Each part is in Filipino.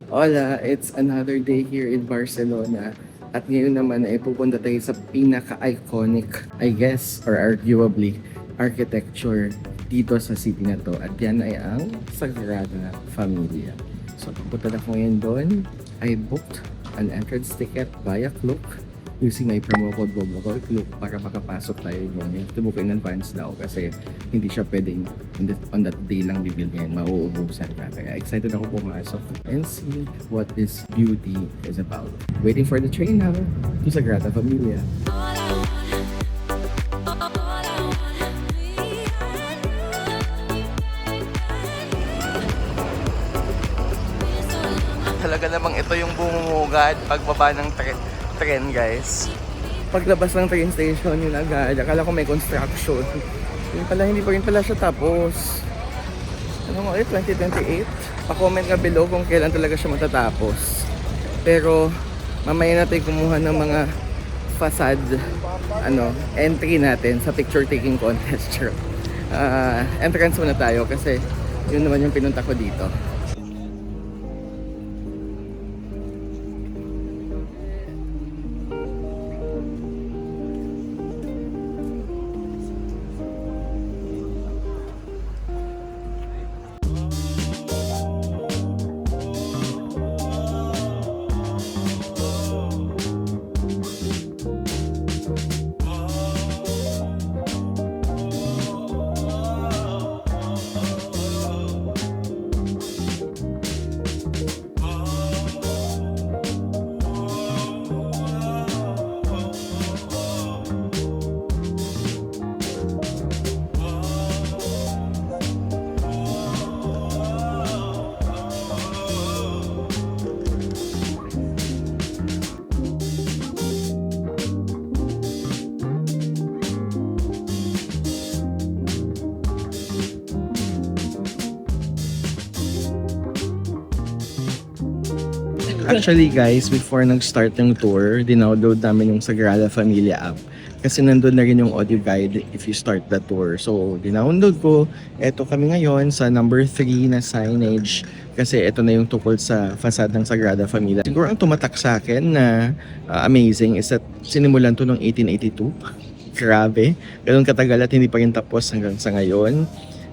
Hola, it's another day here in Barcelona. At ngayon naman ay pupunta tayo sa pinaka-iconic, I guess, or arguably, architecture dito sa city na to. At yan ay ang Sagrada Familia. So, pupunta na ko ngayon doon. I booked an entrance ticket via Klook using my promo code Klook para makapasok tayo doon. You have to book in advance daw kasi hindi siya pwedeng on that day lang bibilhin, mauubusan ka. Kaya excited ako pumasok and see what this beauty is about. Waiting for the train now to Sagrada Familia. Talaga namang ito yung bumumugad pagbaba ng tren guys. Paglabas ng train station yun agad, akala ko may construction. Yun pala, hindi pa rin pala siya tapos. Ano nga 2028? Pa-comment nga below kung kailan talaga siya matatapos. Pero mamaya natin kumuha ng mga facade entry natin sa picture taking contest. Entrance muna tayo kasi yun naman yung pinunta ko dito. Actually guys, before nag-start yung tour, dinownload namin yung Sagrada Familia app. Kasi nandun na rin yung audio guide if you start the tour. So, dinownload ko. Eto kami ngayon sa number 3 na signage. Kasi ito na yung tukol sa facade ng Sagrada Familia. Siguro ang tumatak sa akin na amazing is that sinimulan to noong 1882. Grabe. Ganun katagal at hindi pa rin tapos hanggang sa ngayon.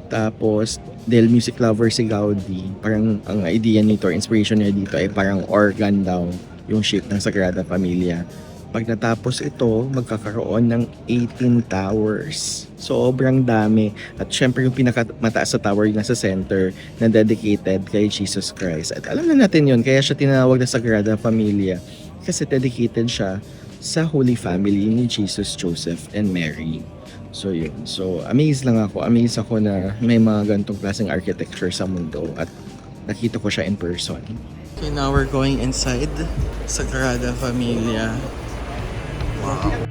Tapos, dahil music lover si Gaudi, parang ang idea nito, inspiration niya dito ay parang organ daw yung shape ng Sagrada Familia. Pag natapos ito, magkakaroon ng 18 towers. Sobrang dami. At syempre yung pinakamataas sa tower yung nasa center na dedicated kay Jesus Christ. At alam na natin yun, kaya siya tinawag na Sagrada Familia kasi dedicated siya sa Holy Family ni Jesus, Joseph, and Mary. So yun. So amazed lang ako. Amazed ako na may mga ganitong klaseng architecture sa mundo at nakita ko siya in person. Okay, now we're going inside Sagrada Familia. Wow.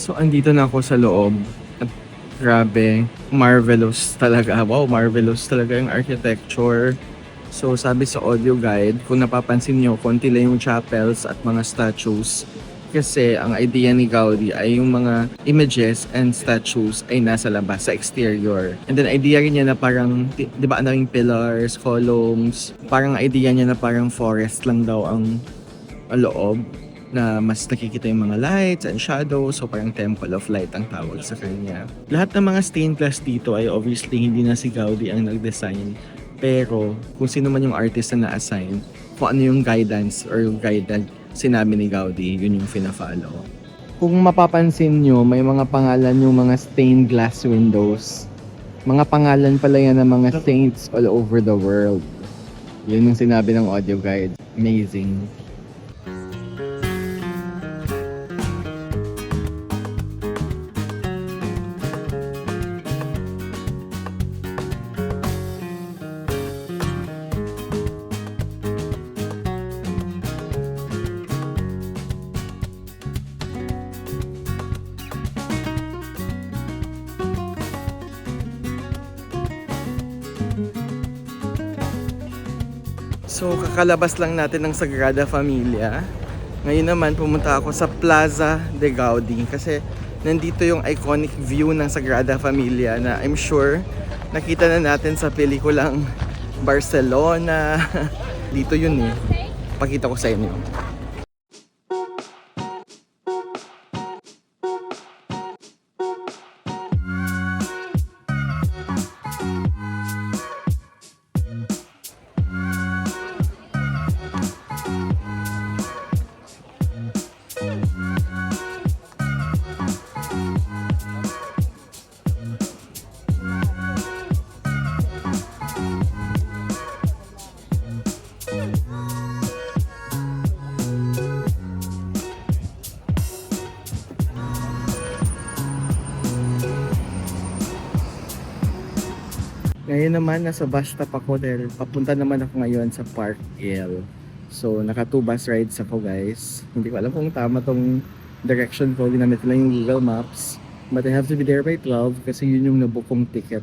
So, andito na ako sa loob. At grabe, marvelous talaga. Wow, marvelous talaga yung architecture. So, sabi sa audio guide, kung napapansin nyo, konti lang yung chapels at mga statues. Kasi ang idea ni Gaudi ay yung mga images and statues ay nasa labas, sa exterior. And then idea rin niya na parang, di ba ano yung pillars, columns, parang idea niya na parang forest lang daw ang loob, na mas nakikita yung mga lights and shadows, so parang temple of light ang tawag sa kanya. Lahat ng mga stained glass dito ay obviously hindi na si Gaudi ang nag-design, pero kung sino man yung artist na na-assign, kung ano yung guidance or yung guide na sinabi ni Gaudi, yun yung fina-follow. Kung mapapansin nyo, may mga pangalan yung mga stained glass windows. Mga pangalan pala yan ng mga saints all over the world. Yun yung sinabi ng audio guide. Amazing. So, kakalabas lang natin ng Sagrada Familia. Ngayon naman, pumunta ako sa Plaza de Gaudi kasi nandito yung iconic view ng Sagrada Familia na I'm sure nakita na natin sa pelikulang Barcelona. Dito yun eh. Pakita ko sa inyo. Ngayon naman, nasa bus stop ako dahil papunta naman ako ngayon sa Park L. So, naka 2 bus rides ako guys. Hindi ko alam kung tama tong direction ko. Ginamit lang yung Google Maps. But I have to be there by 12 kasi yun yung nabook kong ticket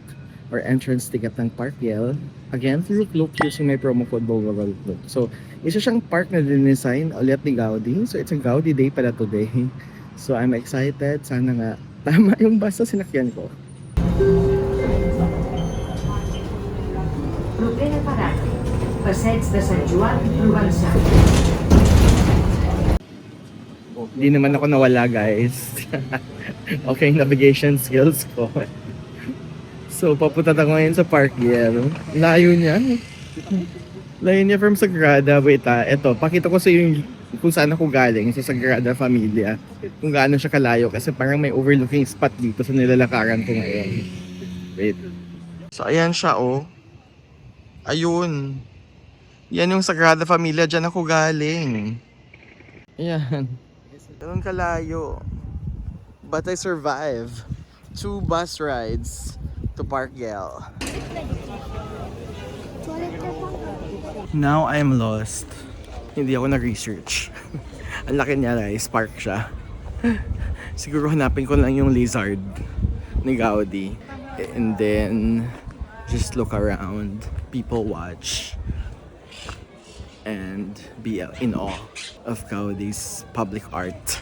or entrance ticket ng Park L. Again, through Klook using my promo code BOGAWAL. So, isa siyang park na dinesign ulit ni Gaudi. So, it's a Gaudi day pala today. So, I'm excited. Sana nga tama yung bus na sinakyan ko. Propera parada. Passeig de Sant Joan, Provençal. Hindi naman ako nawala guys. Okay yung navigation skills ko. So papunta ako ngayon sa Park L. Layo niya. Layo niya from Sagrada. Wait eto, pakita ko sa iyo kung saan ako galing sa Sagrada Familia. Kung gaano siya kalayo kasi parang may overlooking spot dito sa nilalakaran ko ngayon. Wait. So ayan siya oh. Ayun. Yan yung Sagrada Familia. Diyan ako galing. Ayan. Ganun kalayo. But I survive 2 bus rides to Park L. Now I'm lost. Hindi ako nag-research. Ang laki niya guys. Park siya. Siguro hanapin ko lang yung lizard ni Gaudi. And then just look around, people watch, and be in awe of Gaudi's public art.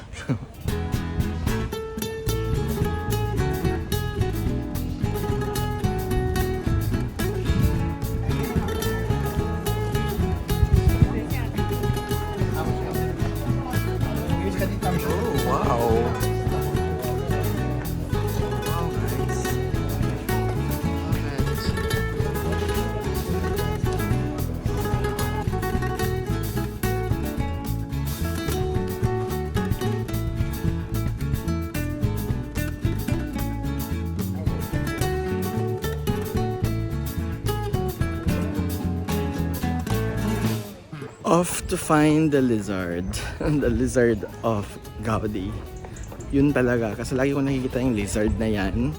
Oh, wow. Off to find the lizard. The lizard of Gaudi. Yun talaga. Kasi lagi ko nakikita yung lizard na yan.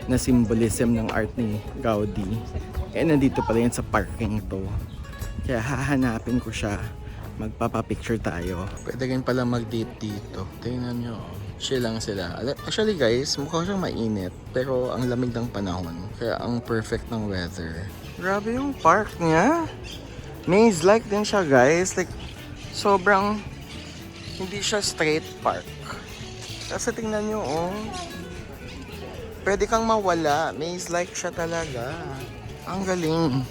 Na symbolism ng art ni Gaudi. Eh nandito pala yan sa parking to. Kaya hahanapin ko siya. Magpapapicture tayo. Pwede rin pala mag-date dito. Tingnan nyo. Chill lang sila. Actually guys, mukha siyang mainit. Pero ang lamig ng panahon. Kaya ang perfect ng weather. Grabe yung park niya. Maze-like din siya guys, like sobrang hindi siya straight park. Kasi tingnan nyo oh, pwede kang mawala, maze-like siya talaga. Ang galing.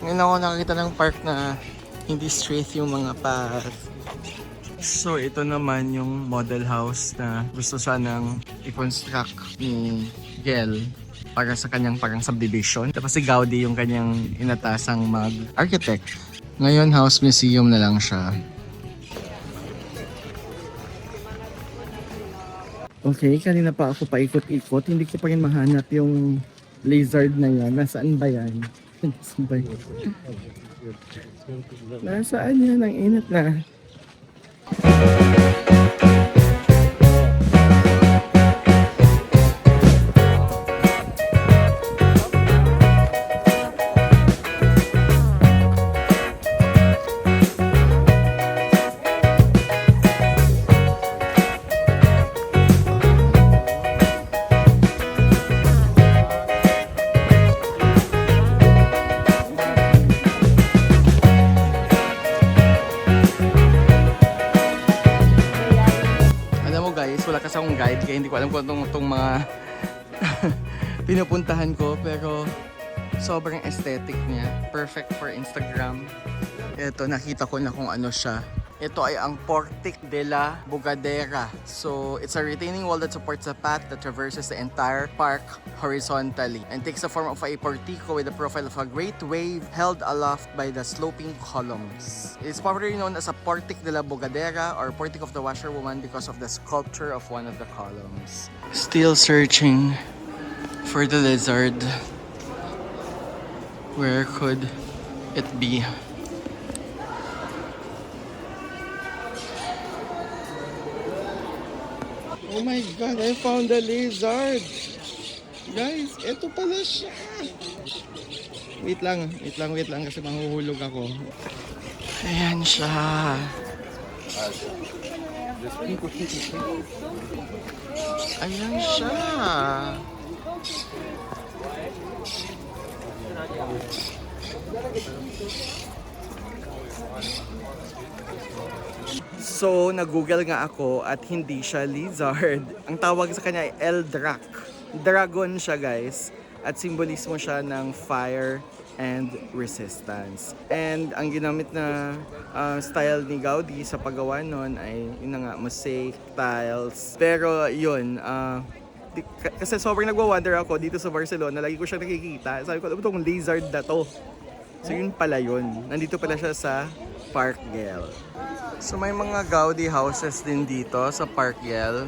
Ngayon ako nakakita ng park na hindi straight yung mga path. So ito naman yung model house na gusto sanang i-construct ni Gel para sa kanyang parang subdivision. Tapos si Gaudi yung kanyang inatasang mag-architect. Ngayon house museum na lang siya. Okay, kanina pa ako paikot-ikot. Hindi ko pa rin mahanap yung lizard na yan. Nasaan ba yan? Nasaan ba yan? Nasaan yan? Ang init na. guys, wala kasi akong guide kaya hindi ko alam kung itong mga pinupuntahan ko, pero sobrang aesthetic niya. Perfect for Instagram. Ito, nakita ko na kung ano siya. Ito ay ang Portic de la Bugadera. So, it's a retaining wall that supports a path that traverses the entire park horizontally and takes the form of a portico with the profile of a great wave held aloft by the sloping columns. It's popularly known as a Portic de la Bugadera or Portic of the Washerwoman because of the sculpture of one of the columns. Still searching for the lizard. Where could it be? Oh my God, I found the lizard! Guys, eto pala siya! Wait lang kasi mahuhulog ako. Ayan siya! Ayan siya! So, nag-google nga ako at hindi siya lizard. Ang tawag sa kanya ay Eldrac. Dragon siya, guys. At simbolismo siya ng fire and resistance. And ang ginamit na style ni Gaudi sa paggawa nun ay yun na nga, mosaic tiles. Pero yun, kasi sobrang nagwa-wonder ako dito sa Barcelona. Lagi ko siya nakikita. Sabi ko, itong lizard na to. So yun pala yun. Nandito pala siya sa Park Güell. So may mga Gaudi houses din dito sa Park Güell.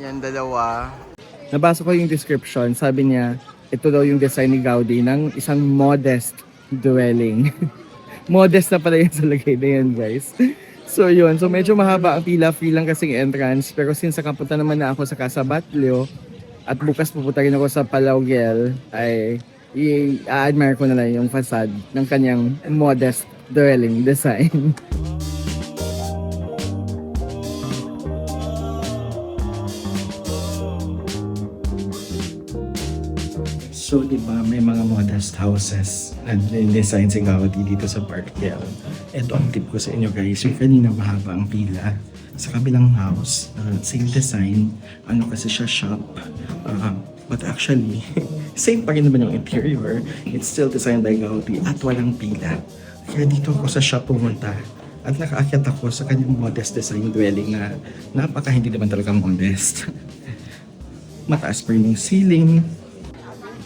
Yan, dalawa. Nabasa ko yung description. Sabi niya, ito daw yung design ni Gaudi ng isang modest dwelling. Modest na pala yun sa lagay na yan, guys. So yun, so medyo mahaba ang pila, free lang kasing entrance. Pero since nakapunta naman na ako sa Casa Batlló at bukas pupunta rin ako sa Palau Güell, ay i-admire ko na lang yung facade ng kanyang modest dwelling design. So, di ba, may mga modest houses na design si Gaudi dito sa Park Güell. Ito ang tip ko sa inyo, guys. Yung kanina mahaba ang pila. Sa kabilang house, same design. Ano kasi siya, shop. But actually, same pa rin naman yung interior. It's still designed by Gaudi at walang pila. Kaya dito ako sa shop pumunta. At nakaakyat ako sa kanyang modest design dwelling na napaka hindi naman talaga modest. Mataas pa yung ceiling.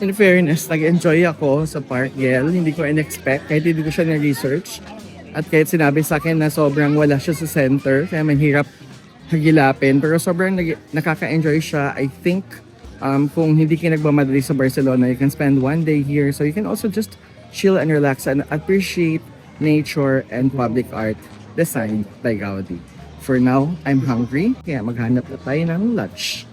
In fairness, nag-enjoy ako sa Park Güell. Hindi ko in-expect, kahit hindi ko siya na-research. At kahit sinabi sa akin na sobrang wala siya sa center, kaya mahirap hagilapin. Pero sobrang nakaka-enjoy siya. I think kung hindi ka nagmamadali sa Barcelona, you can spend one day here. So you can also just chill and relax and appreciate nature and public art designed by Gaudi. For now, I'm hungry, kaya maghanap na tayo ng lunch.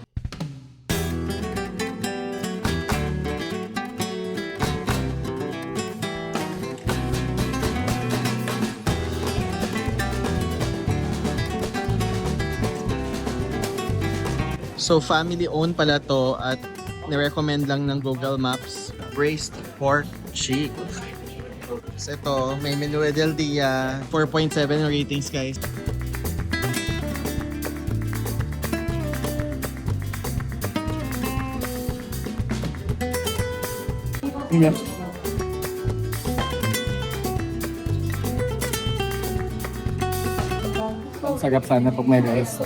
So family-owned pala to at nirecommend lang ng Google Maps. Braised pork cheek. So ito, may menu del dia. 4.7 ratings, guys. Yeah. Sarap sana pag may rice.